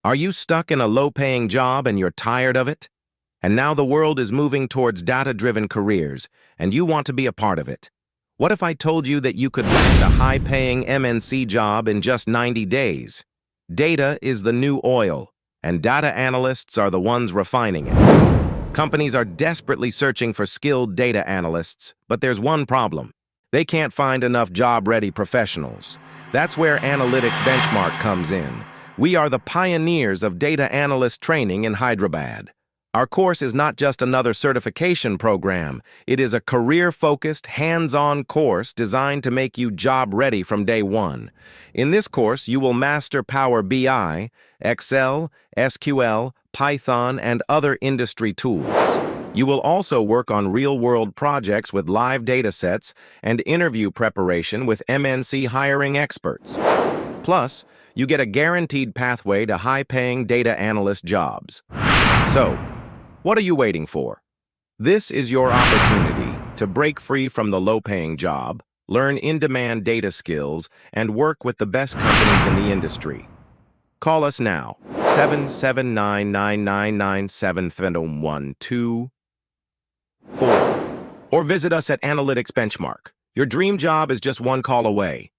Are you stuck in a low-paying job and you're tired of it? And now the world is moving towards data-driven careers, and you want to be a part of it. What if I told you that you could land a high-paying MNC job in just 90 days? Data is the new oil, and data analysts are the ones refining it. Companies are desperately searching for skilled data analysts, but there's one problem. They can't find enough job-ready professionals. That's where Analytics Benchmark comes in. We are the pioneers of data analyst training in Hyderabad. Our course is not just another certification program. It is a career-focused, hands-on course designed to make you job-ready from day one. In this course, you will master Power BI, Excel, SQL, Python, and other industry tools. You will also work on real-world projects with live datasets and interview preparation with MNC hiring experts. Plus, you get a guaranteed pathway to high-paying data analyst jobs. So, what are you waiting for? This is your opportunity to break free from the low-paying job, learn in-demand data skills, and work with the best companies in the industry. Call us now, 779-999-712. Or visit us at Analytics Benchmark. Your dream job is just one call away.